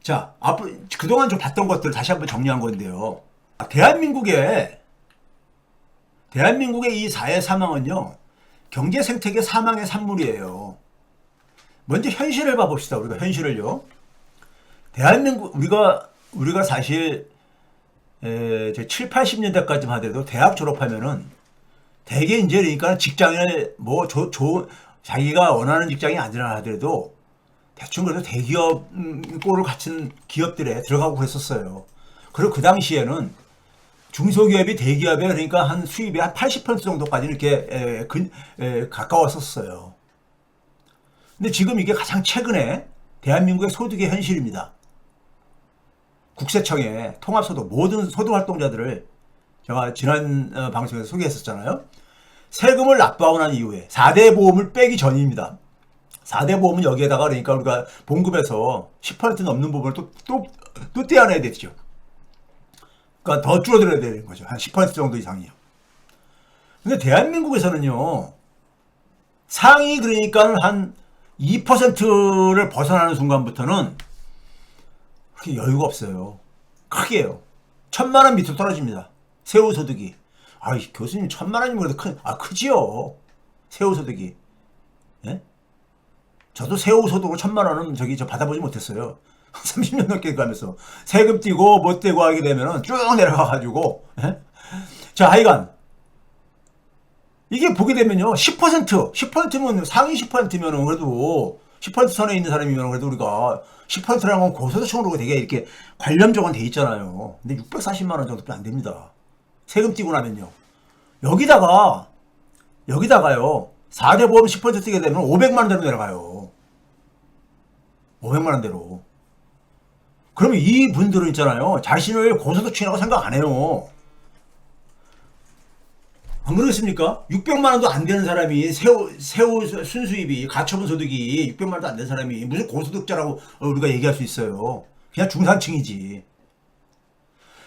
자, 앞으로 그동안 좀 봤던 것들을 다시 한번 정리한 건데요. 대한민국의 이 사회 사망은요, 경제 생태계 사망의 산물이에요. 먼저 현실을 봐봅시다. 우리가 현실을요. 대한민국 우리가 사실 7, 80년대까지만 하더라도 대학 졸업하면은 대개 이제 그러니까 직장을 뭐 자기가 원하는 직장이 아니라 하더라도 대충 그래도 대기업 꼴을 갖춘 기업들에 들어가고 그랬었어요. 그리고 그 당시에는 중소기업이 대기업에 그러니까 한 수입의 한 80% 정도까지 이렇게 가까웠었어요. 근데 지금 이게 가장 최근에 대한민국의 소득의 현실입니다. 국세청의 통합소득 모든 소득활동자들을 제가 지난 방송에서 소개했었잖아요. 세금을 납부하고 난 이후에 4대 보험을 빼기 전입니다. 4대 보험은 여기에다가 그러니까 우리가 봉급에서 10% 넘는 부분을 또 떼어내야 되죠. 그러니까 더 줄어들어야 되는 거죠. 한 10% 정도 이상이요. 근데 대한민국에서는요, 상위 그러니까 한 2%를 벗어나는 순간부터는 그렇게 여유가 없어요. 크게요. 1,000만 원 밑으로 떨어집니다. 세후소득이. 아이, 교수님 1,000만 원이면 그래도 크지요. 세후소득이. 예? 저도 세후소득으로 1,000만 원은 저 받아보지 못했어요. 30년 넘게 가면서 세금 떼고 못 떼고 하게 되면은 쭉 내려가가지고. 예? 자, 하여간 이게 보게 되면요, 10%면 상위 10%면은 그래도 10% 선에 있는 사람이면 그래도 우리가 10%라는 건 고소득층으로 되게 이렇게 관련적은 돼 있잖아요. 근데 640만 원 정도밖에 안 됩니다. 세금 떼고 나면요. 여기다가요, 4대 보험 10% 떼게 되면 500만 원대로 내려가요. 500만 원대로. 그러면 이 분들은 있잖아요, 자신을 고소득층이라고 생각 안 해요. 안 그렇습니까? 600만 원도 안 되는 사람이 세후 순수입이 가처분 소득이 600만 원도 안 되는 사람이 무슨 고소득자라고 우리가 얘기할 수 있어요. 그냥 중산층이지.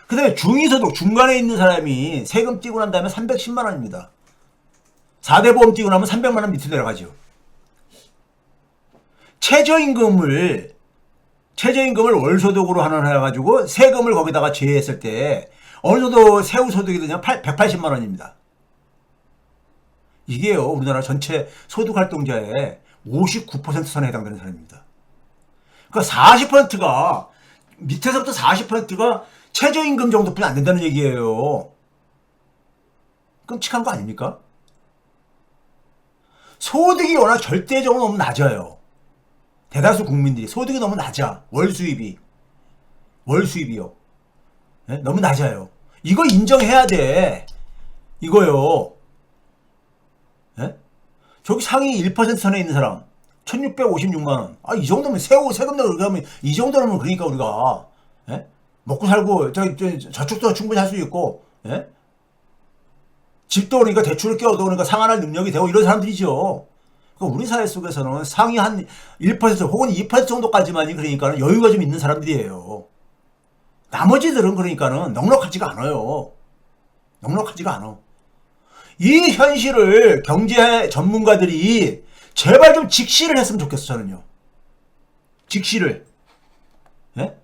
그 다음에 중위소득 중간에 있는 사람이 세금 떼고 난 다음에 310만 원입니다. 4대 보험 떼고 나면 300만 원 밑으로 내려가죠. 최저임금을 월소득으로 하나 해가지고 세금을 거기다가 제외했을 때 어느 정도 세후소득이 되냐? 180만 원입니다. 이게요, 우리나라 전체 소득활동자의 59% 선에 해당되는 사람입니다. 그러니까 40%가, 밑에서부터 40%가 최저임금 정도뿐이 안 된다는 얘기예요. 끔찍한 거 아닙니까? 소득이 워낙 절대적으로 너무 낮아요. 대다수 국민들이 소득이 너무 낮아. 월수입이요. 네? 너무 낮아요. 이거 인정해야 돼. 이거요. 예? 저기 상위 1% 선에 있는 사람 1656만 원. 아, 이 정도면 세금 내고 그러면 이 정도면 그러니까 우리가, 예? 먹고 살고 저축도 충분히 할 수 있고, 예? 집도 그러니까 대출을 껴도 그러니까 상환할 능력이 되고 이런 사람들이죠. 그러니까 우리 사회 속에서는 상위 한 1% 혹은 2% 정도까지만이 그러니까 여유가 좀 있는 사람들이에요. 나머지들은 그러니까는 넉넉하지가 않아요. 넉넉하지가 않아. 이 현실을 경제 전문가들이 제발 좀 직시를 했으면 좋겠어, 저는요. 직시를. 예?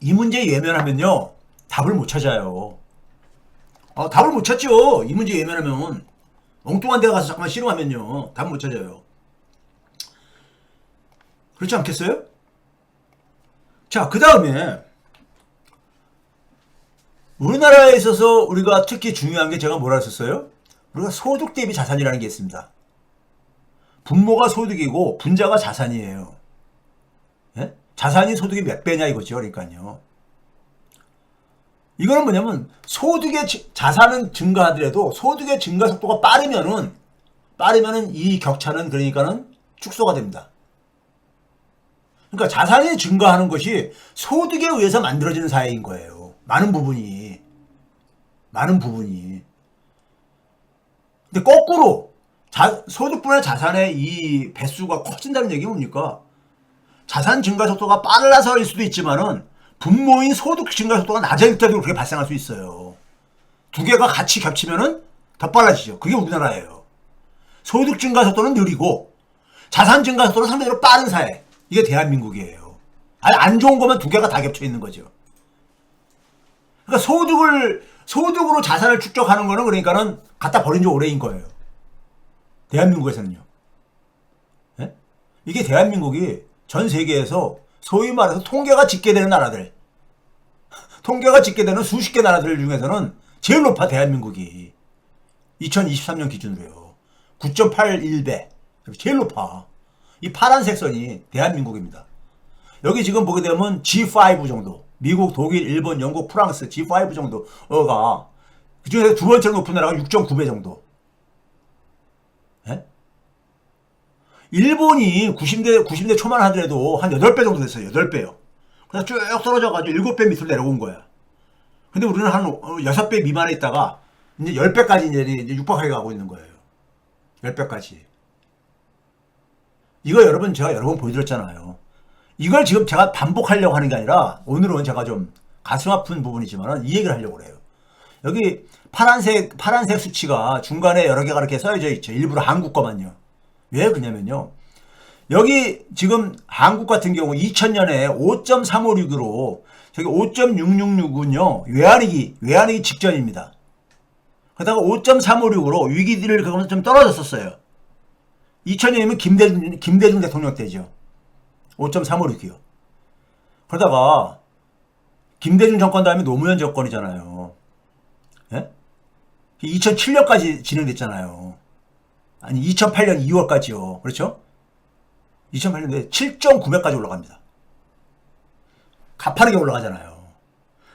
이 문제에 외면하면요, 답을 못 찾아요. 답을 못 찾죠. 이 문제에 외면하면. 엉뚱한 데 가서 잠깐만 씨름하면요, 답을 못 찾아요. 그렇지 않겠어요? 자, 그 다음에 우리나라에 있어서 우리가 특히 중요한 게 제가 뭐라 했었어요? 우리가 소득 대비 자산이라는 게 있습니다. 분모가 소득이고 분자가 자산이에요. 예? 자산이 소득이 몇 배냐 이거죠. 그러니까요. 이거는 뭐냐면 자산은 증가하더라도 소득의 증가 속도가 빠르면은 이 격차는 그러니까는 축소가 됩니다. 그러니까 자산이 증가하는 것이 소득에 의해서 만들어지는 사회인 거예요. 많은 부분이. 근데 거꾸로 소득분의 자산의 이 배수가 커진다는 얘기는 뭡니까? 자산 증가 속도가 빨라서일 수도 있지만은 분모인 소득 증가 속도가 낮을 때도 그렇게 발생할 수 있어요. 두 개가 같이 겹치면은 더 빨라지죠. 그게 우리나라예요. 소득 증가 속도는 느리고 자산 증가 속도로 상대적으로 빠른 사회. 이게 대한민국이에요. 아니, 안 좋은 거면 두 개가 다 겹쳐 있는 거죠. 그러니까 소득으로 자산을 축적하는 거는 그러니까는 갖다 버린 지 오래인 거예요. 대한민국에서는요. 예? 이게 대한민국이 전 세계에서 소위 말해서 통계가 집계되는 나라들, 통계가 집계되는 수십 개 나라들 중에서는 제일 높아, 대한민국이. 2023년 기준으로요. 9.81배. 제일 높아. 이 파란색 선이 대한민국입니다. 여기 지금 보게 되면 G5 정도. 미국, 독일, 일본, 영국, 프랑스 G5 정도가 그중에서 두 번째로 높은 나라가 6.9배 정도. 예? 일본이 90대 초만 하더라도 한 8배 정도 됐어요. 8배요. 그래서 쭉 떨어져가지고 7배 밑으로 내려온 거야. 근데 우리는 한 6배 미만에 있다가 이제 10배까지 이제 육박하게 가고 있는 거예요. 10배까지. 이거 여러분, 제가 여러 번 보여드렸잖아요. 이걸 지금 제가 반복하려고 하는 게 아니라 오늘은 제가 좀 가슴 아픈 부분이지만 이 얘기를 하려고 해요. 여기 파란색 수치가 중간에 여러 개가 이렇게 써져 있죠. 일부러 한국 거만요. 왜 그러냐면요. 여기 지금 한국 같은 경우 2000년에 5.356으로 저기 5.666은요. 외환위기 직전입니다. 그러다가 5.356으로 위기들을 그러면서 좀 떨어졌었어요. 2000년이면 김대중 대통령 때죠. 5.356이요. 그러다가 김대중 정권 다음에 노무현 정권이잖아요. 예? 2007년까지 진행됐잖아요. 아니 2008년 2월까지요. 그렇죠? 2008년에 7.9배까지 올라갑니다. 가파르게 올라가잖아요.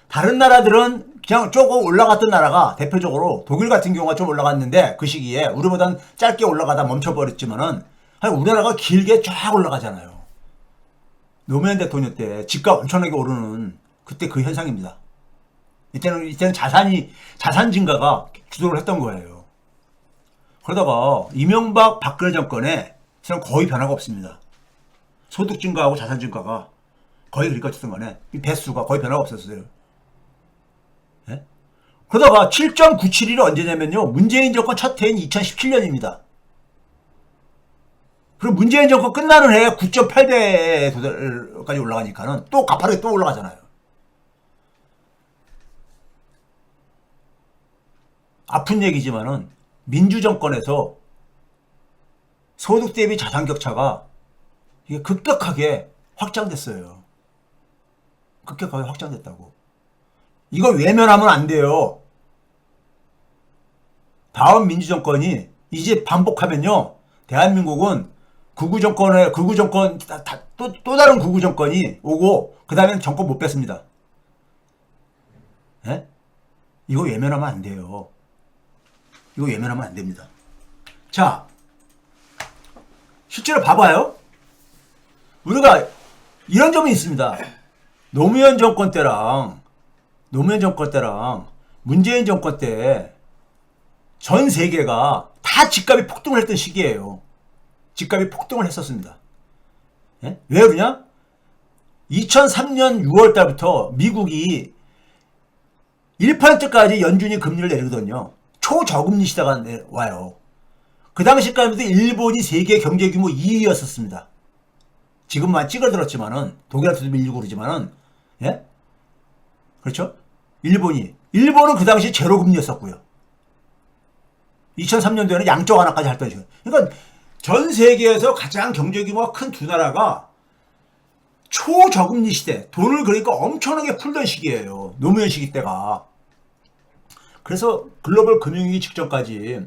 다른 나라들은 그냥 조금 올라갔던 나라가 대표적으로 독일 같은 경우가 좀 올라갔는데 그 시기에 우리보단 짧게 올라가다 멈춰버렸지만은 우리나라가 길게 쫙 올라가잖아요. 노무현 대통령 때 집값 엄청나게 오르는 그때 그 현상입니다. 이때는 자산 증가가 주도를 했던 거예요. 그러다가 이명박 박근혜 정권에 거의 변화가 없습니다. 소득 증가하고 자산 증가가 거의 그러니까 어쨌든 간에 이 배수가 거의 변화가 없었어요. 예? 그러다가 7.97이 언제냐면요. 문재인 정권 첫 해인 2017년입니다. 그리고 문재인 정권 끝나는 해에 9.8배까지 올라가니까는 또 가파르게 또 올라가잖아요. 아픈 얘기지만은 민주정권에서 소득 대비 자산 격차가 이게 급격하게 확장됐어요. 급격하게 확장됐다고. 이걸 외면하면 안 돼요. 다음 민주정권이 이제 반복하면요. 대한민국은 극우 정권, 또 다른 극우 정권이 오고, 그 다음엔 정권 못 뺐습니다. 예? 이거 외면하면 안 돼요. 이거 외면하면 안 됩니다. 자, 실제로 봐봐요. 우리가 이런 점이 있습니다. 노무현 정권 때랑 문재인 정권 때 전 세계가 다 집값이 폭등을 했던 시기예요. 집값이 폭등을 했었습니다. 예? 왜 그러냐? 2003년 6월 달부터 미국이 1%까지 연준이 금리를 내리거든요. 초저금리 시대가 와요. 그 당시까지도 일본이 세계 경제 규모 2위였었습니다. 지금만 찌그러들었지만은 독일한테도 밀리고 그러지만은 예? 그렇죠? 일본은 그 당시 제로금리였었고요. 2003년도에는 양쪽 하나까지 할 때죠. 그러니까 전 세계에서 가장 경제 규모가 큰 두 나라가 초저금리 시대, 돈을 그러니까 엄청나게 풀던 시기예요. 노무현 시기 때가. 그래서 글로벌 금융위기 직전까지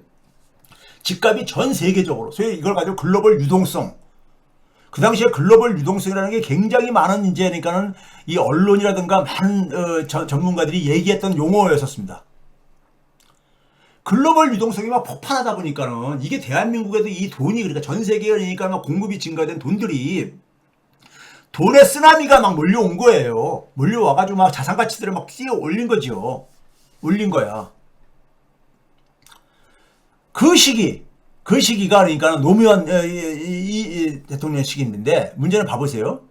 집값이 전 세계적으로, 소위 이걸 가지고 글로벌 유동성, 그 당시에 글로벌 유동성이라는 게 굉장히 많은 이제니까는 이 언론이라든가 많은 전문가들이 얘기했던 용어였었습니다. 글로벌 유동성이 막 폭발하다 보니까는 이게 대한민국에도 이 돈이 그러니까 전 세계에 그러니까 막 공급이 증가된 돈들이 돈의 쓰나미가 막 몰려온 거예요. 몰려와가지고 막 자산 가치들을 막 뛰어 올린 거지요. 올린 거야. 그 시기가 그러니까 노무현 대통령 시기인데 문제는 봐보세요.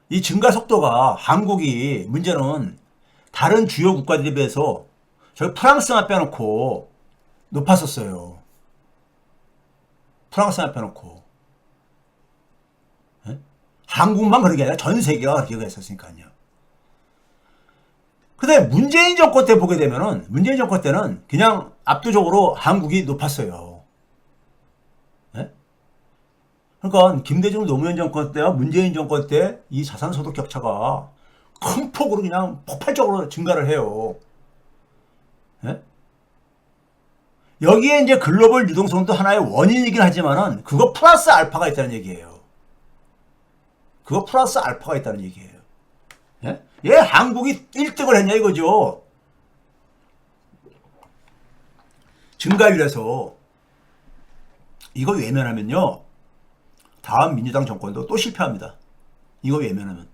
이 증가 속도가 한국이 문제는 다른 주요 국가들에 비해서 저희 프랑스만 빼놓고 높았었어요. 프랑스만 빼놓고. 한국만 그런 게 아니라 전 세계가 그렇게 했었으니까요. 근데 문재인 정권 때 보게 되면은 문재인 정권 때는 그냥 압도적으로 한국이 높았어요. 네? 그러니까 김대중 노무현 정권 때와 문재인 정권 때 이 자산소득 격차가 큰 폭으로 그냥 폭발적으로 증가를 해요. 네? 여기에 이제 글로벌 유동성도 하나의 원인이긴 하지만은 그거 플러스 알파가 있다는 얘기예요. 그거 플러스 알파가 있다는 얘기예요. 예? 예, 한국이 1등을 했냐 이거죠. 증가율에서 이거 외면하면요. 다음 민주당 정권도 또 실패합니다. 이거 외면하면.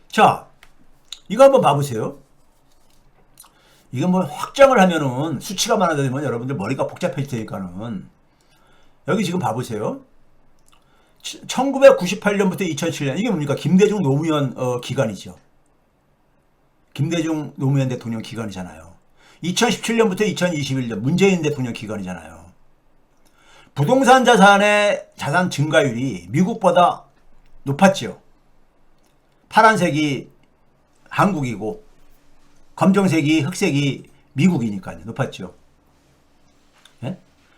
자, 이거 한번 봐보세요. 이거 뭐 확장을 하면은 수치가 많아져 되면 여러분들 머리가 복잡해질 테니까는 여기 지금 봐보세요. 1998년부터 2007년 이게 뭡니까? 김대중 노무현 기간이죠. 김대중 노무현 대통령 기간이잖아요. 2017년부터 2021년 문재인 대통령 기간이잖아요. 부동산 자산의 자산 증가율이 미국보다 높았죠. 파란색이 한국이고 검정색이 흑색이 미국이니까요. 높았죠. 예?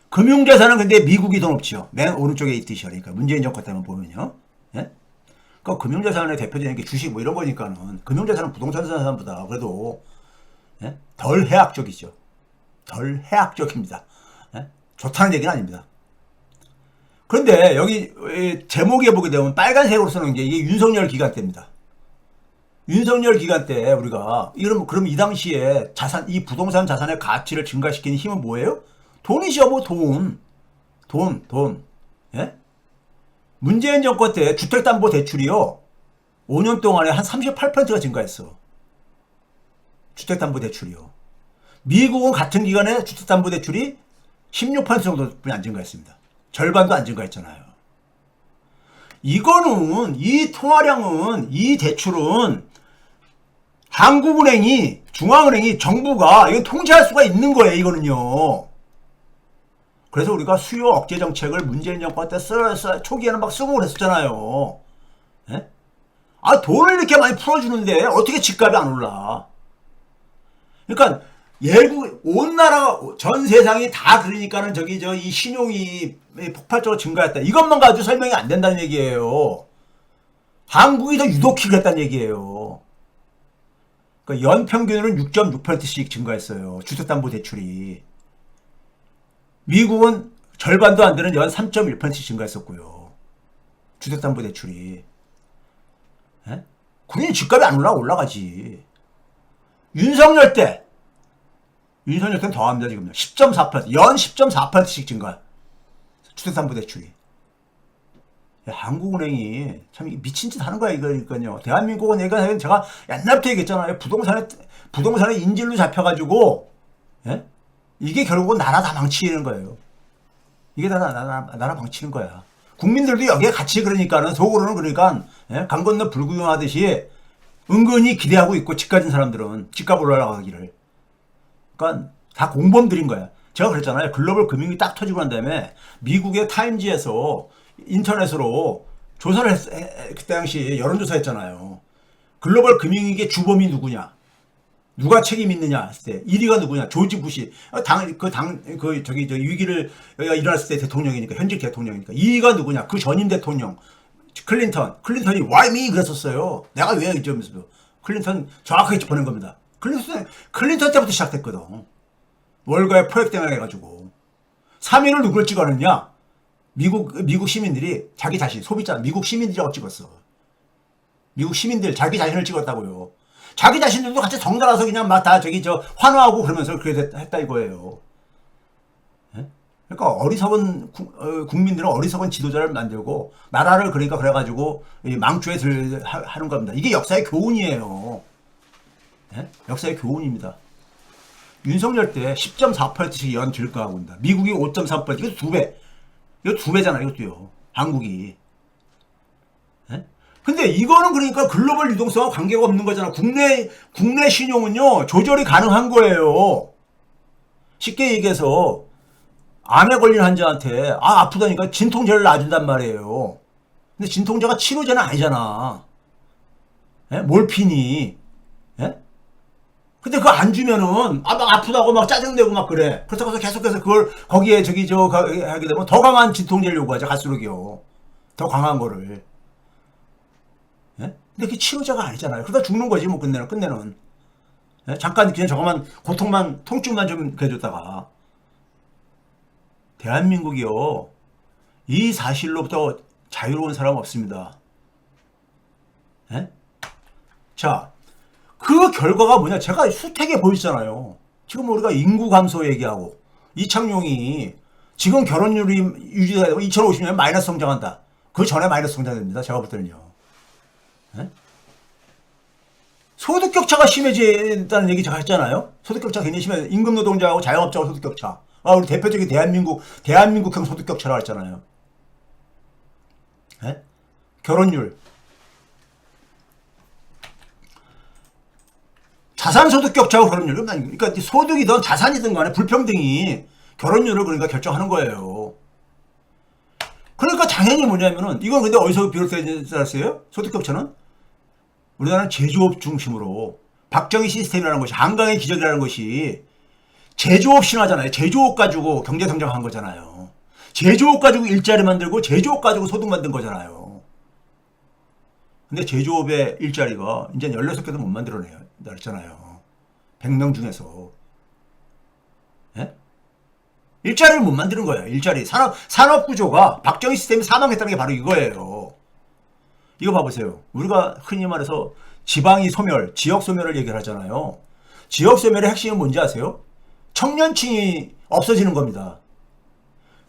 금융자산은 근데 미국이 더 높죠. 맨 오른쪽에 있듯이. 그러니까 문재인 정권 때만 보면요. 예? 그러니까 금융자산의 대표적인 게 주식 뭐 이런 거니까는 금융자산은 부동산 자산보다 그래도 예? 덜 해악적이죠. 덜 해악적입니다. 예? 좋다는 얘기는 아닙니다. 그런데 여기 제목에 보게 되면 빨간색으로 쓰는 게 이게 윤석열 기간 때입니다. 윤석열 기간 때 우리가 그럼 이 당시에 이 부동산 자산의 가치를 증가시키는 힘은 뭐예요? 돈이죠, 뭐 돈. 예? 문재인 정권 때 주택담보대출이요 5년 동안에 한 38%가 증가했어. 주택담보대출이요. 미국은 같은 기간에 주택담보대출이 16% 정도뿐이 안 증가했습니다. 절반도 안 증가했잖아요. 이거는 이 통화량은 이 대출은 한국은행이 중앙은행이 정부가 이거 통제할 수가 있는 거예요. 이거는요. 그래서 우리가 수요 억제 정책을 문재인 정권 때 초기에는 막 쓰고 그랬었잖아요. 예? 아 돈을 이렇게 많이 풀어주는데 어떻게 집값이 안 올라? 그러니까 온 나라 전 세상이 다 그러니까는 이 신용이 폭발적으로 증가했다. 이것만 가지고 설명이 안 된다는 얘기예요. 한국이 더 유독히 그랬다는 얘기예요. 그러니까 연평균으로는 6.6%씩 증가했어요. 주택담보대출이. 미국은 절반도 안 되는 연 3.1%씩 증가했었고요. 주택담보대출이. 예? 그러니 집값이 안 올라가지. 윤석열 때는 더합니다, 지금요. 10.4%, 연 10.4%씩 증가. 주택담보대출이. 한국은행이 참 미친 짓 하는 거야, 이거니까요. 대한민국은 제가 옛날부터 얘기했잖아요. 부동산의 인질로 잡혀가지고, 예? 이게 결국은 나라 다 망치는 거예요. 이게 나라 망치는 거야. 국민들도 여기에 같이 그러니까는, 속으로는 그러니까, 예? 강 건너 불구경하듯이 은근히 기대하고 있고, 집 가진 사람들은 집값 올라가기를. 그러니까 다 공범들인 거야. 제가 그랬잖아요. 글로벌 금융이 딱 터지고 난 다음에 미국의 타임지에서 인터넷으로 조사를 그때 당시 여론조사 했잖아요. 글로벌 금융위기의 주범이 누구냐? 누가 책임 있느냐 했을 때 1위가 누구냐? 조지 부시. 위기를 일어났을 때 대통령이니까 현직 대통령이니까 2위가 누구냐? 그 전임 대통령 클린턴이 why me 그랬었어요. 내가 왜 이러면서 클린턴 정확하게 짚어낸 겁니다. 클린턴 때부터 시작됐거든. 월가에 포획당해 가지고 3위를 누굴 찍어냈냐? 미국 시민들이 자기 자신 소비자 미국 시민들이라고 찍었어. 미국 시민들 자기 자신을 찍었다고요. 자기 자신들도 같이 덩달아서 그냥 막 다 환호하고 그러면서 그렇게 했다 이거예요. 예? 그러니까 어리석은 국민들은 어리석은 지도자를 만들고 나라를 그러니까 그래가지고 망주에 하는 겁니다. 이게 역사의 교훈이에요. 예? 역사의 교훈입니다. 윤석열 때 10.4%씩 연 증가하고 있다. 미국이 5.3%, 이거 2배. 이거 2배잖아, 이것도요. 한국이. 예? 근데 이거는 그러니까 글로벌 유동성과 관계가 없는 거잖아. 국내 신용은요, 조절이 가능한 거예요. 쉽게 얘기해서, 암에 걸린 환자한테, 아프다니까 진통제를 놔준단 말이에요. 근데 진통제가 치료제는 아니잖아. 예? 몰핀이. 예? 근데 그거 안 주면은 막 아프다고 막 짜증내고 막 그래. 그렇다고 해서 계속해서 그걸 거기에 하게 되면 더 강한 진통제를 요구하죠. 갈수록이요. 더 강한 거를. 예? 근데 그게 치료제가 아니잖아요. 그러다 죽는 거지 뭐 끝내는. 예? 잠깐 그냥 저거만 고통만 통증만 좀 해줬다가 대한민국이요. 이 사실로부터 자유로운 사람 없습니다. 예? 자, 그 결과가 뭐냐? 제가 수택에 보이잖아요. 지금 우리가 인구 감소 얘기하고 이창용이 지금 결혼율이 유지가 되고 2050년에 마이너스 성장한다. 그 전에 마이너스 성장됩니다. 제가 볼 때는요. 예? 소득 격차가 심해진다는 얘기 제가 했잖아요. 소득 격차가 굉장히 심해. 임금 노동자하고 자영업자하고 소득 격차. 우리 대표적인 대한민국형 소득 격차라고 했잖아요. 예? 결혼율. 자산소득 격차하고 결혼율. 그러니까 소득이든 자산이든 간에 불평등이 결혼율을 그러니까 결정하는 거예요. 그러니까 당연히 뭐냐면은 이건 근데 어디서 비롯되지 않았어요? 소득 격차는 우리나라는 제조업 중심으로 박정희 시스템이라는 것이 한강의 기적이라는 것이 제조업 신화잖아요. 제조업 가지고 경제 성장한 거잖아요. 제조업 가지고 일자리 만들고 제조업 가지고 소득 만든 거잖아요. 근데 제조업의 일자리가 이제 16개도 못 만들어내요. 그랬잖아요. 100명 중에서. 예? 일자리를 못 만드는 거예요. 일자리. 산업 구조가 박정희 시스템이 사망했다는 게 바로 이거예요. 이거 봐보세요. 우리가 흔히 말해서 지방이 소멸, 지역 소멸을 얘기를 하잖아요. 지역 소멸의 핵심은 뭔지 아세요? 청년층이 없어지는 겁니다.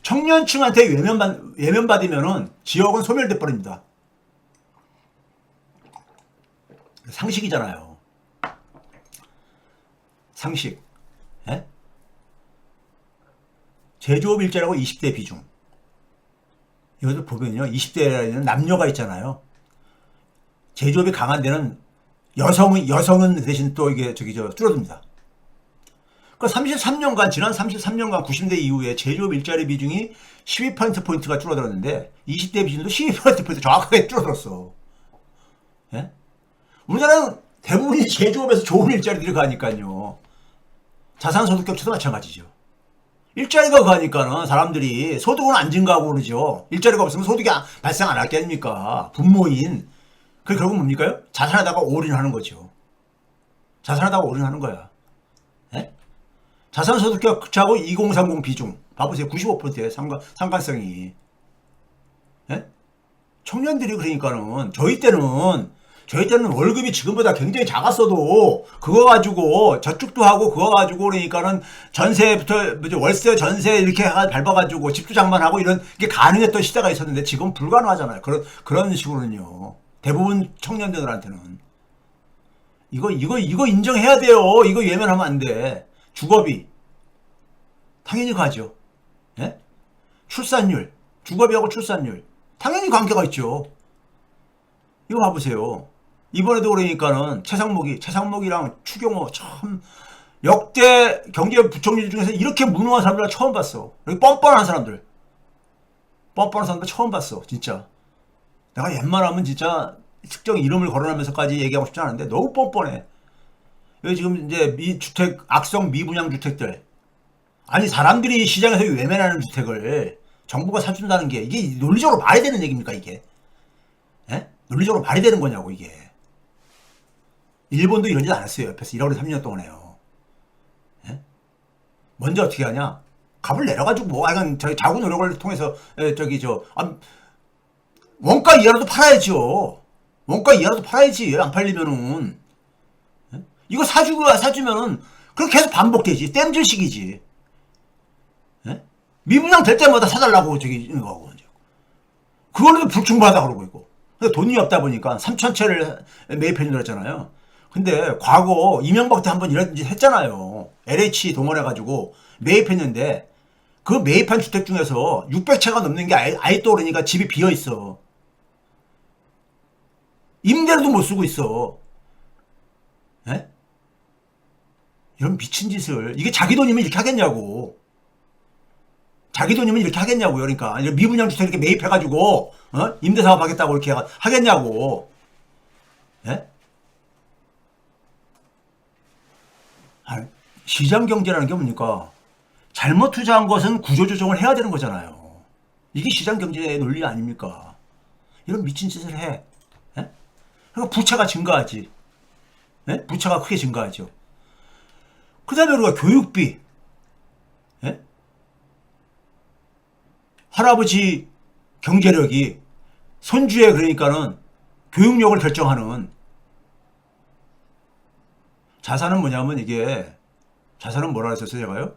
청년층한테 외면받으면은 지역은 소멸돼 버립니다. 상식이잖아요. 상식. 예? 제조업 일자리하고 20대 비중. 이것도 보면요. 20대에는 남녀가 있잖아요. 제조업이 강한 데는 여성은 대신 또 이게 줄어듭니다. 그 33년간, 지난 33년간 90대 이후에 제조업 일자리 비중이 12%포인트가 줄어들었는데 20대 비중도 12%포인트 정확하게 줄어들었어. 예? 우리나라는 대부분이 제조업에서 좋은 일자리들이 가니까요. 자산소득 격차도 마찬가지죠. 일자리가 가니까는 사람들이 소득은 안 증가하고 그러죠. 일자리가 없으면 소득이 발생 안 할 게 아닙니까? 분모인. 그게 결국 뭡니까? 자산하다가 올인하는 거죠. 자산하다가 올인하는 거야. 예? 자산소득 격차하고 2030 비중. 봐보세요. 95%예요. 상관성이. 예? 청년들이 그러니까는 저희 때는 월급이 지금보다 굉장히 작았어도 그거 가지고 저축도 하고 그거 가지고 그러니까는 전세부터 월세 전세 이렇게 밟아가지고 집도 장만하고 이런 게 가능했던 시대가 있었는데 지금 불가능하잖아요. 그런 식으로는요. 대부분 청년들한테는 이거 인정해야 돼요. 이거 외면하면 안 돼. 주거비 당연히 가죠. 예? 출산율 주거비하고 출산율 당연히 관계가 있죠. 이거 봐보세요. 이번에도 그러니까는 최상목이랑 추경호 참 역대 경제부총리 중에서 이렇게 무능한 사람들 처음 봤어. 뻔뻔한 사람들 처음 봤어. 진짜 내가 웬만하면 진짜 특정 이름을 거론하면서까지 얘기하고 싶지 않은데 너무 뻔뻔해. 여기 지금 이제 악성 미분양 주택들, 아니 사람들이 시장에서 외면하는 주택을 정부가 사준다는 게 이게 논리적으로 말이 되는 얘기입니까 이게? 예? 논리적으로 말이 되는 거냐고 이게. 일본도 이런 짓 안 했어요. 옆에서 1월 3년 동안에요. 예? 먼저 어떻게 하냐? 값을 내려가지고 하여간 자구 노력을 통해서 원가 이하라도 팔아야죠. 원가 이하라도 팔아야지. 안 팔리면은. 예? 이거 사주면은 그렇게 계속 반복되지. 땜질식이지. 예? 미분양 될 때마다 사달라고 이거 그걸로도 불충분하다 그러고 있고. 근데 돈이 없다 보니까 3,000채를 매입해준다 그랬잖아요. 근데 과거 이명박 때 한번 이런 짓 했잖아요. LH 동원해가지고 매입했는데 그 매입한 주택 중에서 600채가 넘는 게 아예 떠오르니까 집이 비어있어. 임대료도 못 쓰고 있어. 에? 이런 미친 짓을. 이게 자기 돈이면 이렇게 하겠냐고. 자기 돈이면 이렇게 하겠냐고요. 그러니까 미분양 주택 이렇게 매입해가지고 임대사업 하겠다고 이렇게 하겠냐고. 예? 아니, 시장 경제라는 게 뭡니까? 잘못 투자한 것은 구조조정을 해야 되는 거잖아요. 이게 시장 경제의 논리 아닙니까? 이런 미친 짓을 해. 예? 그러니까 부채가 증가하지. 예? 부채가 크게 증가하죠. 그 다음에 우리가 교육비. 예? 할아버지 경제력이 손주의 그러니까는 교육력을 결정하는 자산은 뭐냐면 이게 자산은 뭐라 했었어요 제가요?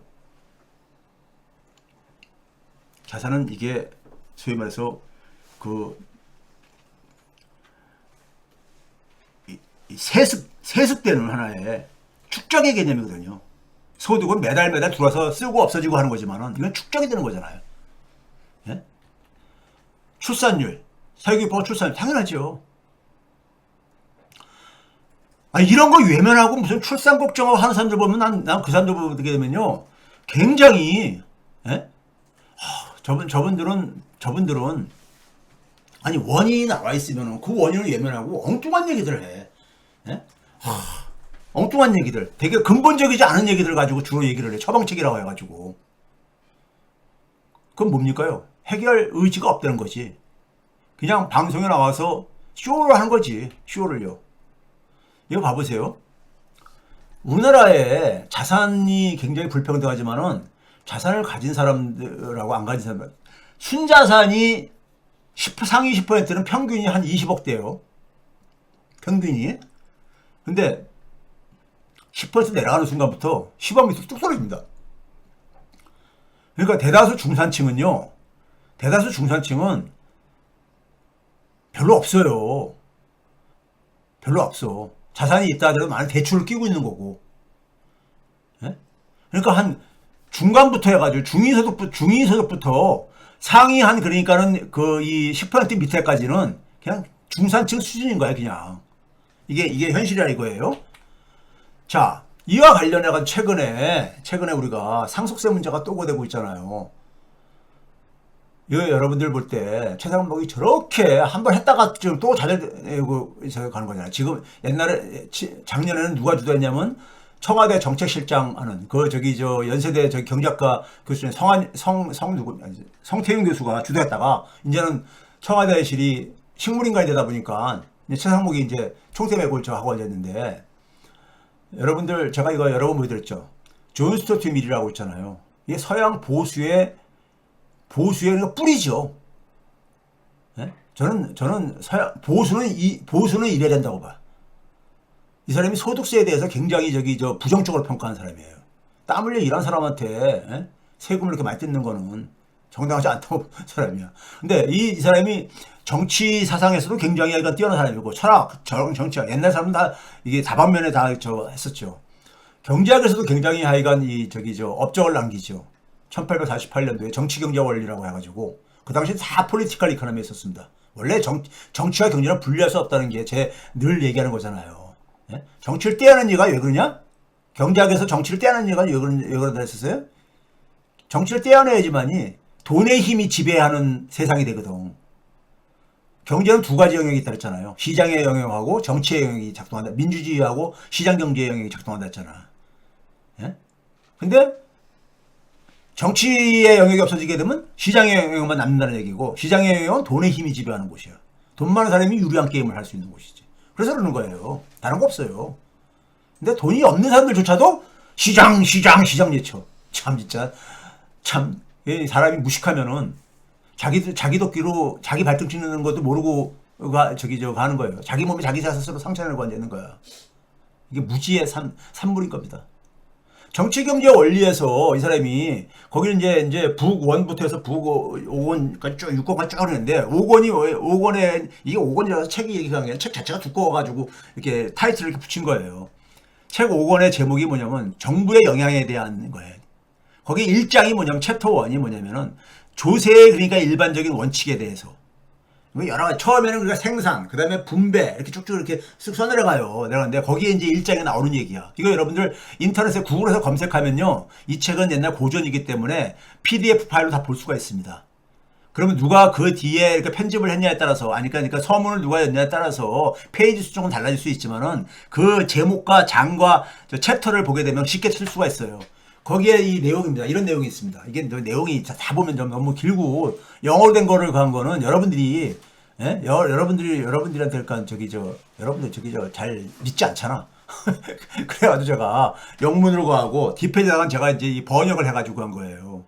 자산은 이게 소위 말해서 그 세습되는 하나의 축적의 개념이거든요. 소득은 매달 들어와서 쓰고 없어지고 하는 거지만은 이건 축적이 되는 거잖아요. 예? 출산율, 사회교육법 출산율 당연하죠. 아니, 이런 거 외면하고 무슨 출산 걱정하고 하는 사람들 보면 난 그 사람들 보게 되면요 굉장히 예? 저분들은 아니 원인이 나와 있으면 그 원인을 외면하고 엉뚱한 얘기들을 해. 예? 엉뚱한 얘기들, 되게 근본적이지 않은 얘기들 가지고 주로 얘기를 해. 처방책이라고 해가지고. 그건 뭡니까요? 해결 의지가 없다는 거지. 그냥 방송에 나와서 쇼를 하는 거지. 쇼를요. 이거 봐보세요. 우리나라에 자산이 굉장히 불평등하지만은 자산을 가진 사람들하고 안 가진 사람들, 순자산이 상위 10%는 평균이 한 20억대요. 평균이. 근데 10% 내려가는 순간부터 10억 밑으로 뚝 떨어집니다. 그러니까 대다수 중산층은 별로 없어요. 별로 없어. 자산이 있다 하더라도 많은 대출을 끼고 있는 거고. 예? 그러니까 한 중간부터 해가지고 중위소득부터 상위 한 그러니까는 그 이 10% 밑에까지는 그냥 중산층 수준인 거야 그냥. 이게 현실이라 이거예요. 자, 이와 관련해서 최근에 우리가 상속세 문제가 또 고되고 있잖아요. 이거 여러분들 볼 때 최상목이 저렇게 한번 했다가 지금 또 자제되고 가는 거잖아요. 지금 옛날에 작년에는 누가 주도했냐면 청와대 정책실장 하는 그 저기 저 연세대 저기 경제학과 교수 중에 성태윤 교수가 주도했다가 이제는 청와대실이 식물인간이 되다 보니까 이제 최상목이 이제 총대 메고 하고 앉았는데, 여러분들 제가 이거 여러 번 보여드렸죠. 존 스튜어트 밀이라고 있잖아요. 이게 서양 보수의 뿌리죠. 예? 저는 서양 보수는 이래야 된다고 봐. 이 사람이 소득세에 대해서 굉장히 부정적으로 평가하는 사람이에요. 땀 흘려 일한 사람한테 예? 세금을 이렇게 많이 뜯는 거는 정당하지 않다고 사람이야. 근데 이 사람이 정치 사상에서도 굉장히 뛰어난 사람이고, 철학, 정치학, 옛날 사람은 다 이게 다방면에 다 했었죠. 경제학에서도 굉장히 하여간 업적을 남기죠. 1848년도에 정치경제 원리라고 해가지고, 그 당시 다 폴리티컬 이코노미 했었습니다. 원래 정치와 경제는 분리할 수 없다는 게 제 늘 얘기하는 거잖아요. 예? 정치를 떼어낸 이유가 왜 그러냐? 경제학에서 정치를 떼어낸 이유가 왜 그러다 했었어요? 정치를 떼어내야지만이 돈의 힘이 지배하는 세상이 되거든. 경제는 두 가지 영역이 있다 그랬잖아요. 시장의 영역하고 정치의 영역이 작동한다. 민주주의하고 시장 경제의 영역이 작동한다 했잖아. 예? 근데 정치의 영역이 없어지게 되면 시장의 영역만 남는다는 얘기고, 시장의 영역은 돈의 힘이 지배하는 곳이야. 돈 많은 사람이 유리한 게임을 할 수 있는 곳이지. 그래서 그러는 거예요. 다른 거 없어요. 근데 돈이 없는 사람들조차도 시장 외쳐. 참 진짜 참 사람이 무식하면은 자기 도끼로 자기 발등 찍는 것도 모르고 가는 거예요. 자기 몸에 자기 스스로 상처를 내는 거야. 이게 무지의 산물인 겁니다. 정치 경제 원리에서 이 사람이 거기는 이제 북1부터 해서 북5권까지 쭉 6권까지 쭉 하는데, 5권에 이게 5권이라서 책이 얘기한 게 책 자체가 두꺼워가지고 이렇게 타이틀을 이렇게 붙인 거예요. 책 5권의 제목이 뭐냐면 정부의 영향에 대한 거예요. 거기 1장이 뭐냐면 챕터 1이 뭐냐면은 조세의 그러니까 일반적인 원칙에 대해서 여러 가지, 처음에는 우리가 생산, 그 다음에 분배 이렇게 쭉쭉 이렇게 쓱 써내려가요. 내려가는데 거기에 이제 1장에 나오는 얘기야. 이거 여러분들 인터넷에 구글에서 검색하면요, 이 책은 옛날 고전이기 때문에 PDF 파일로 다 볼 수가 있습니다. 그러면 누가 그 뒤에 이렇게 편집을 했냐에 따라서, 아니, 그러니까 서문을 누가 였냐에 따라서 페이지 수 조금 달라질 수 있지만은 그 제목과 장과 저 챕터를 보게 되면 쉽게 쓸 수가 있어요. 거기에 이 내용입니다. 이런 내용이 있습니다. 이게 내용이 다 보면 좀 너무 길고 영어로 된 거를 간 거는 여러분들이 여러분들한테 그러니까 여러분들 잘 믿지 않잖아. 그래가지고 제가 영문으로 가고 뒷페이지에다가 제가 이제 이 번역을 해가지고 한 거예요.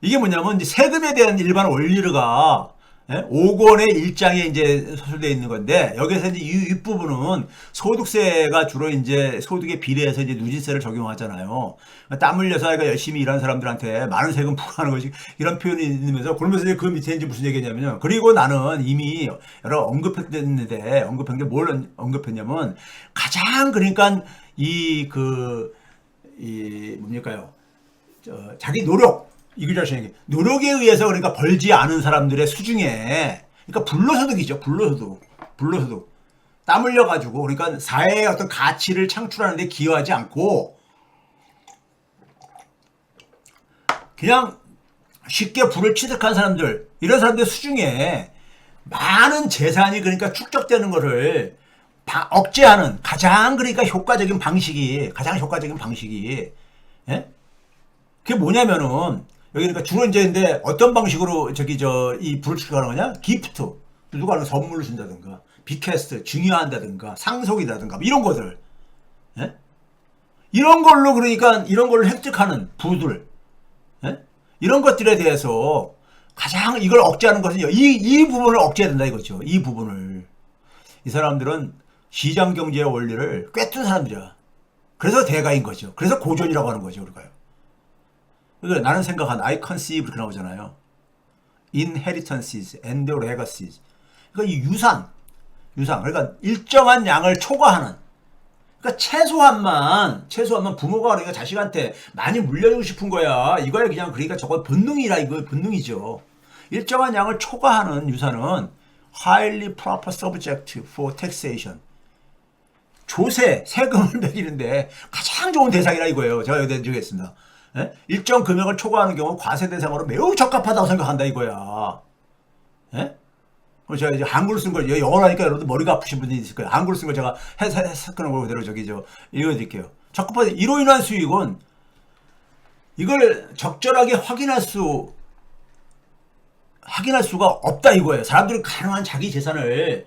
이게 뭐냐면 이제 세금에 대한 일반 원리가 5권의 1장에 이제 서술되어 있는 건데 여기서 이제 이 윗부분은 소득세가 주로 이제 소득에 비례해서 이제 누진세를 적용하잖아요. 땀 흘려서 아이가 열심히 일하는 사람들한테 많은 세금 부과하는 것이 이런 표현이 있으면서 그러면서 이제 그 밑에 이제 무슨 얘기냐면요. 그리고 나는 이미 여러 언급했는데 언급한 게 뭘 언급했냐면 가장 그러니까 이 뭡니까요? 자기 노력 이글 자신에게 노력에 의해서 그러니까 벌지 않은 사람들의 수중에 그러니까 불로소득이죠. 불로소득 땀 흘려 가지고 그러니까 사회의 어떤 가치를 창출하는 데 기여하지 않고 그냥 쉽게 부를 취득한 사람들 이런 사람들 수중에 많은 재산이 그러니까 축적되는 거를 억제하는 가장 그러니까 효과적인 방식이 예? 그게 뭐냐면은 여기 그러니까 주로 이제 근데 어떤 방식으로 이 불을 축적하는 거냐? 기프트 누가 하는 선물을 준다든가 비퀘스트 증여한다든가 상속이라든가 뭐 이런 것들 예? 이런 걸로 그러니까 이런 걸로 획득하는 부들 예? 이런 것들에 대해서 가장 이걸 억제하는 것은 이 부분을 억제해야 된다 이거죠. 이 부분을 이 사람들은 시장경제의 원리를 꿰뚫은 사람들이야. 그래서 대가인 거죠. 그래서 고전이라고 하는 거죠 우리가요. 그러니까 나는 생각한 I conceive 이렇게 나오잖아요. Inheritances and legacies. 그러니까 이 유산. 그러니까 일정한 양을 초과하는. 그러니까 최소한만 부모가 그러니까 자식한테 많이 물려주고 싶은 거야. 이거야 그냥 그러니까 저거 본능이라 이거 본능이죠. 일정한 양을 초과하는 유산은 highly proper subject for taxation. 조세, 세금을 매기는데 가장 좋은 대상이라 이거예요. 제가 여기다 드리겠습니다. 예? 일정 금액을 초과하는 경우 과세 대상으로 매우 적합하다고 생각한다 이거야. 예? 제가 이제 한글로 쓴 걸 영어로 하니까 여러분들 머리가 아프신 분이 있을 거예요. 한글로 쓴 걸 제가 해석하는 걸 그대로 읽어드릴게요. 적합한 이로 인한 수익은 이걸 적절하게 확인할 수가 없다 이거예요. 사람들은 가능한 자기 재산이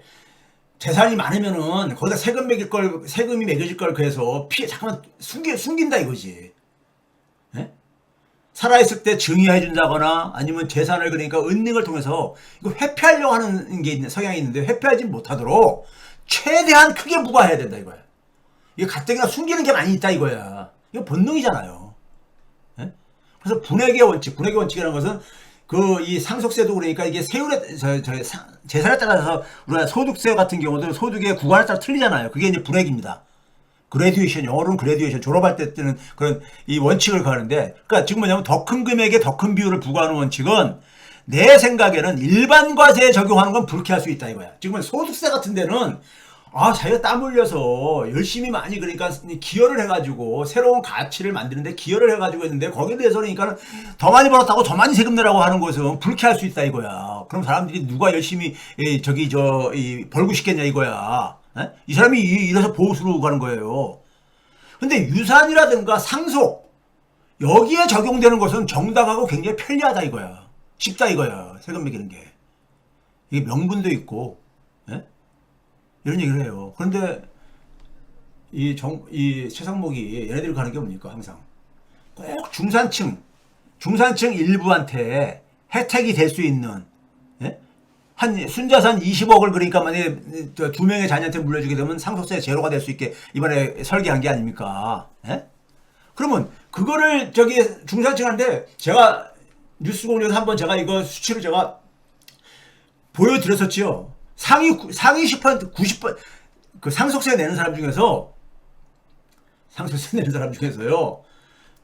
많으면은 거기다 세금이 매겨질 걸 그래서 잠깐만 숨긴다 이거지. 예? 살아있을 때 증여해준다거나 아니면 재산을 그러니까 은닉을 통해서 이거 회피하려고 하는 게 성향이 있는데 회피하지 못하도록 최대한 크게 부과해야 된다 이거야. 이게 가뜩이나 숨기는 게 많이 있다 이거야. 이거 본능이잖아요. 예? 그래서 분액의 원칙이라는 것은 이 상속세도 그러니까 이게 재산에 따라서 우리가 소득세 같은 경우도 소득의 구간에 따라 틀리잖아요. 그게 이제 분액입니다. 그레듀에이션, 영어로는 그레듀에이션, 졸업할 때 뜨는 그런 이 원칙을 가는데, 그러니까 지금 뭐냐면 더 큰 금액에 더 큰 비율을 부과하는 원칙은 내 생각에는 일반 과세에 적용하는 건 불쾌할 수 있다 이거야. 지금 소득세 같은 데는 자기가 땀 흘려서 열심히 많이 그러니까 기여를 해가지고 새로운 가치를 만드는데 기여를 해가지고 했는데 거기에 대해서는 그러니까 더 많이 벌었다고 더 많이 세금 내라고 하는 것은 불쾌할 수 있다 이거야. 그럼 사람들이 누가 열심히 벌고 싶겠냐 이거야. 에? 이 사람이 이래서 보수로 가는 거예요. 근데 유산이라든가 상속 여기에 적용되는 것은 정당하고 굉장히 편리하다 이거야. 쉽다 이거야. 세금 매기는 게. 이게 명분도 있고 에? 이런 얘기를 해요. 그런데 이 최상목이 얘네들이 가는 게 뭡니까? 항상 꼭 중산층 일부한테 혜택이 될 수 있는 한 순자산 20억을 그러니까 만약에 2명의 자녀한테 물려주게 되면 상속세 제로가 될 수 있게 이번에 설계한 게 아닙니까? 예? 그러면 그거를 중산층한테 제가 뉴스공장에서 한번 제가 이거 수치를 제가 보여드렸었지요. 상위 10% 90% 그 상속세 내는 사람 중에서요.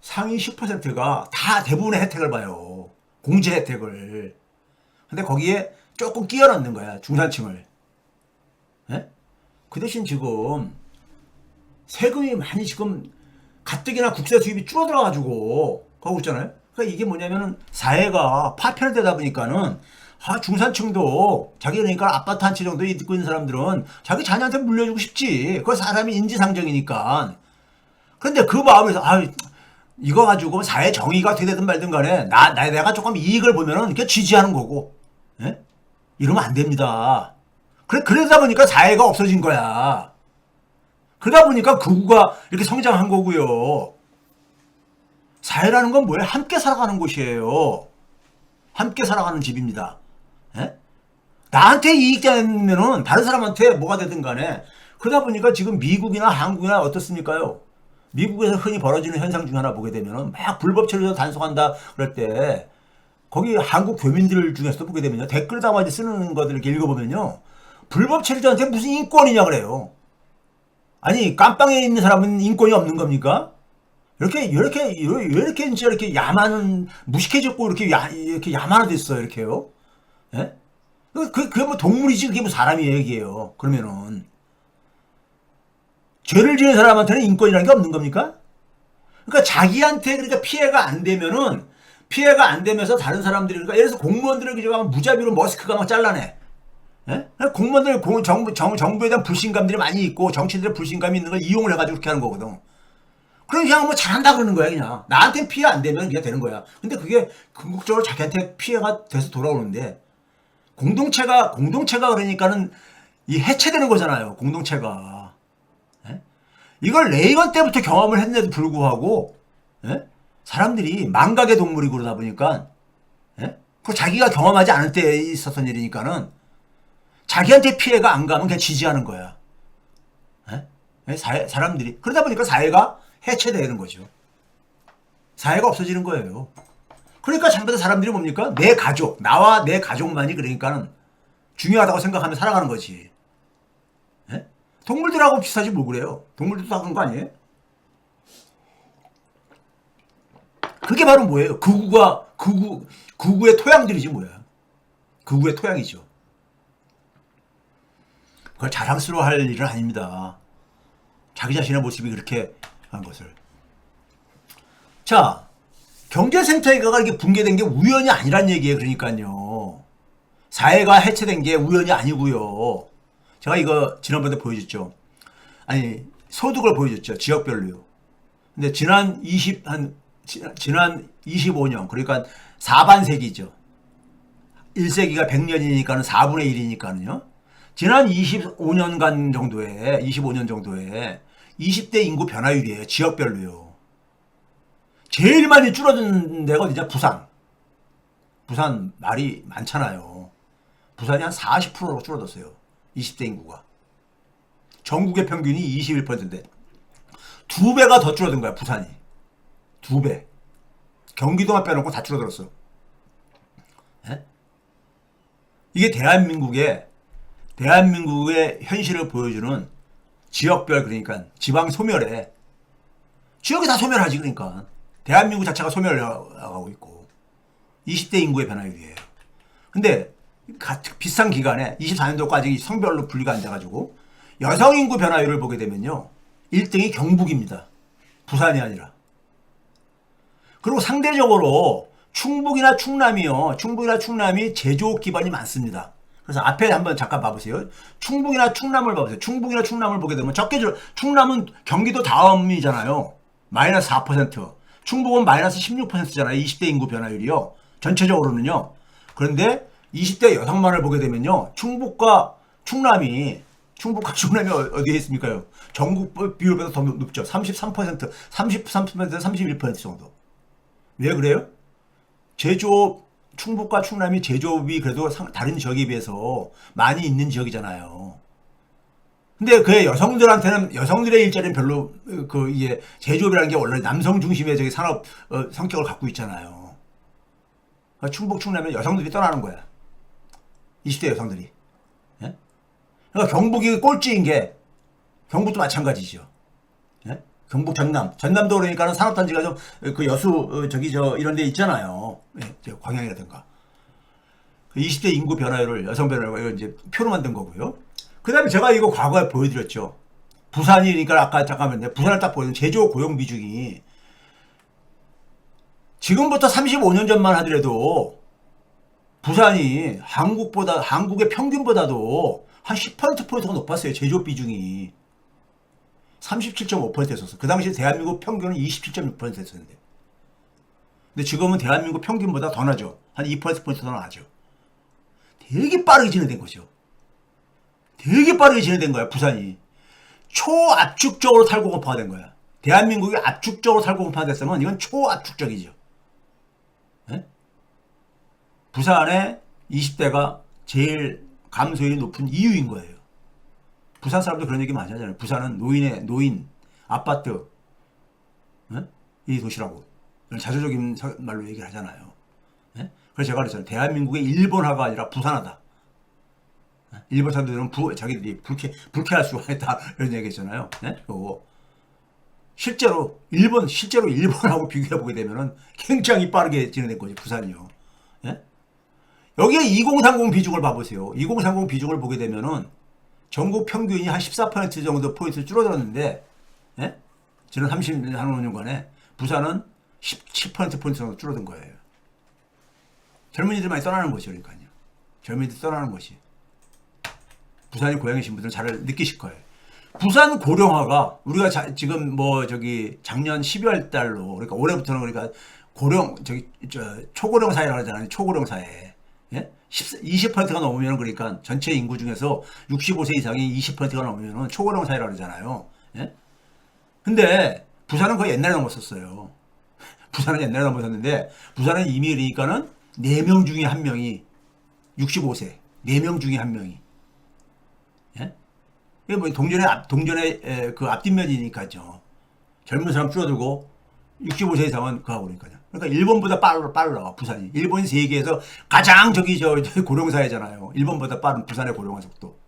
상위 10%가 다 대부분의 혜택을 봐요. 공제 혜택을. 근데 거기에 조금 끼워 넣는 거야. 중산층을. 예? 그 대신 지금 세금이 많이 지금 가뜩이나 국세 수입이 줄어들어가지고 가고 있잖아요. 그러니까 이게 뭐냐면은 사회가 파편화되다 보니까는 중산층도 자기 그러니까 아파트 한 채 정도 있고 있는 사람들은 자기 자녀한테 물려주고 싶지. 그거 사람이 인지상정이니까. 그런데 그 마음에서 이거 가지고 사회 정의가 되든 말든 간에 내가 조금 이익을 보면은 이렇게 지지하는 거고. 예? 이러면 안 됩니다. 그러다 보니까 사회가 없어진 거야. 그러다 보니까 극우가 이렇게 성장한 거고요. 사회라는 건 뭐예요? 함께 살아가는 곳이에요. 함께 살아가는 집입니다. 예? 나한테 이익 되면은 다른 사람한테 뭐가 되든 간에 그러다 보니까 지금 미국이나 한국이나 어떻습니까요? 미국에서 흔히 벌어지는 현상 중 하나 보게 되면은 막 불법 체류에서 단속한다 그럴 때 거기 한국 교민들 중에서도 보게 되면요. 댓글 담아지 쓰는 것들 이렇게 읽어보면요. 불법 체류자한테 무슨 인권이냐 그래요. 아니 깜빵에 있는 사람은 인권이 없는 겁니까? 왜 이렇게 진짜 이렇게 무식해졌고 이렇게 야만화됐어요, 이렇게요? 예? 그게 뭐 동물이지, 그게 뭐 사람이 얘기예요. 그러면은. 죄를 지은 사람한테는 인권이라는 게 없는 겁니까? 그러니까 자기한테 그러니까 피해가 안 되면서 다른 사람들이, 그러니까 예를 들어서 공무원들을 가면 무자비로 머스크가 막 잘라내. 예? 공무원들, 정부에 대한 불신감들이 많이 있고, 정치인들의 불신감이 있는 걸 이용을 해가지고 그렇게 하는 거거든. 그럼 그냥 뭐 잘한다 그러는 거야, 그냥. 나한테 피해 안 되면 그냥 되는 거야. 근데 그게 궁극적으로 자기한테 피해가 돼서 돌아오는데, 공동체가 그러니까는 이 해체되는 거잖아요, 공동체가. 예? 이걸 레이건 때부터 경험을 했는데도 불구하고, 예? 사람들이 망각의 동물이고 그러다 보니까, 예? 그 자기가 경험하지 않을 때 있었던 일이니까는, 자기한테 피해가 안 가면 그냥 지지하는 거야. 예? 사람들이. 그러다 보니까 사회가 해체되는 거죠. 사회가 없어지는 거예요. 그러니까 전부 다 사람들이 뭡니까? 내 가족, 나와 내 가족만이 그러니까는 중요하다고 생각하며 살아가는 거지. 예? 동물들하고 비슷하지 뭐 그래요. 동물들도 다 그런 거 아니에요? 그게 바로 뭐예요? 극우의 토양들이지 뭐야. 극우의 토양이죠. 그걸 자랑스러워할 일은 아닙니다. 자기 자신의 모습이 그렇게 한 것을. 자, 경제생태계가 이렇게 붕괴된 게 우연이 아니란 얘기예요. 그러니까요. 사회가 해체된 게 우연이 아니고요. 제가 이거 지난번에 보여줬죠. 아니, 소득을 보여줬죠. 지역별로요. 근데 지난 25년, 그러니까 4반세기죠. 1세기가 100년이니까는 4분의 1이니까는요. 지난 25년 정도에 20대 인구 변화율이에요. 지역별로요. 제일 많이 줄어든 데가 어디냐? 부산. 부산 말이 많잖아요. 부산이 한 40%로 줄어들었어요. 20대 인구가. 전국의 평균이 21%인데 2배가 더 줄어든 거야, 부산이. 2배. 경기도만 빼놓고 다 줄어들었어. 예? 이게 대한민국의 현실을 보여주는 지역별, 그러니까 지방 소멸에, 지역이 다 소멸하지. 그러니까 대한민국 자체가 소멸하고 있고 20대 인구의 변화율이에요. 근데 비슷한 기간에 24년도까지 성별로 분리가 안 돼가지고 여성 인구 변화율을 보게 되면요, 1등이 경북입니다. 부산이 아니라. 그리고 상대적으로 충북이나 충남이 제조업 기반이 많습니다. 그래서 앞에 한번 잠깐 봐보세요. 충북이나 충남을 봐보세요. 충북이나 충남을 보게 되면 충남은 경기도 다음이잖아요. 마이너스 4%. 충북은 마이너스 16%잖아요. 20대 인구 변화율이요. 전체적으로는요. 그런데 20대 여성만을 보게 되면요, 충북과 충남이 어디에 있습니까요? 전국 비율보다 더 높죠. 33%, 31% 정도. 왜 그래요? 제조업, 충북과 충남이 제조업이 그래도 다른 지역에 비해서 많이 있는 지역이잖아요. 근데 그 여성들의 일자리는 별로, 이게 제조업이라는 게 원래 남성 중심의 저기 산업 성격을 갖고 있잖아요. 그러니까 충북, 충남은 여성들이 떠나는 거야. 20대 여성들이. 예? 그러니까 경북이 꼴찌인 게, 경북도 마찬가지죠. 예? 경북 전남도 그러니까는 산업단지가 좀, 이런 데 있잖아요. 예, 광양이라든가. 20대 인구 변화율을, 여성 변화율을 이제 표로 만든 거고요. 그 다음에 제가 이거 과거에 보여드렸죠. 부산이, 그러니까 아까 잠깐만요. 부산을 딱 보여드린 제조 고용 비중이 지금부터 35년 전만 하더라도 부산이 한국의 평균보다도 한 10%포인트가 높았어요. 제조업 비중이. 37.5%였었어. 그 당시 대한민국 평균은 27.6%였었는데. 근데 지금은 대한민국 평균보다 더 나죠. 한 2%포인트 더 나죠. 되게 빠르게 진행된 거죠. 되게 빠르게 진행된 거야, 부산이. 초압축적으로 탈공업화된 거야. 대한민국이 압축적으로 탈공업화됐으면 이건 초압축적이죠. 네? 부산의 20대가 제일 감소율이 높은 이유인 거예요. 부산 사람도 그런 얘기 많이 하잖아요. 부산은 노인, 아파트, 네? 이 도시라고. 자조적인 말로 얘기를 하잖아요. 네? 그래서 제가 그랬잖아요. 대한민국의 일본화가 아니라 부산화다. 일본 사람들은 자기들이 불쾌할 수가 있다. 이런 얘기 했잖아요. 네? 실제로 일본하고 비교해보게 되면은 굉장히 빠르게 진행된 거지, 부산이요. 네? 여기에 2030 비중을 봐보세요. 2030 비중을 보게 되면은 전국 평균이 한 14% 정도 포인트 줄어들었는데, 예? 지난 5년간에 부산은 10% 포인트 정도 줄어든 거예요. 젊은이들 많이 떠나는 것이요, 그러니까요. 젊은이들 떠나는 것이. 부산이 고향이신 분들은 잘 느끼실 거예요. 부산 고령화가 우리가 지금 작년 12월 달로 그러니까 올해부터는 그러니까 초고령 사회라고 하잖아요. 초고령 사회. 예? 20%가 넘으면 그러니까 전체 인구 중에서 65세 이상이 20%가 넘으면 초고령 사회라고 하잖아요. 예? 근데 부산은 거의 옛날에 넘었었어요. 부산은 옛날에 넘었었는데 부산은 이미 그러니까는 4명 중에 1명이 65세. 4명 중에 1명이. 예? 이게 뭐 동전의 그 앞뒷면이니까죠. 젊은 사람 줄어들고 65세 이상은 그하고 그러니까요. 그러니까 일본보다 빨라 부산이. 일본이 세계에서 가장 고령사회잖아요. 일본보다 빠른 부산의 고령화 속도.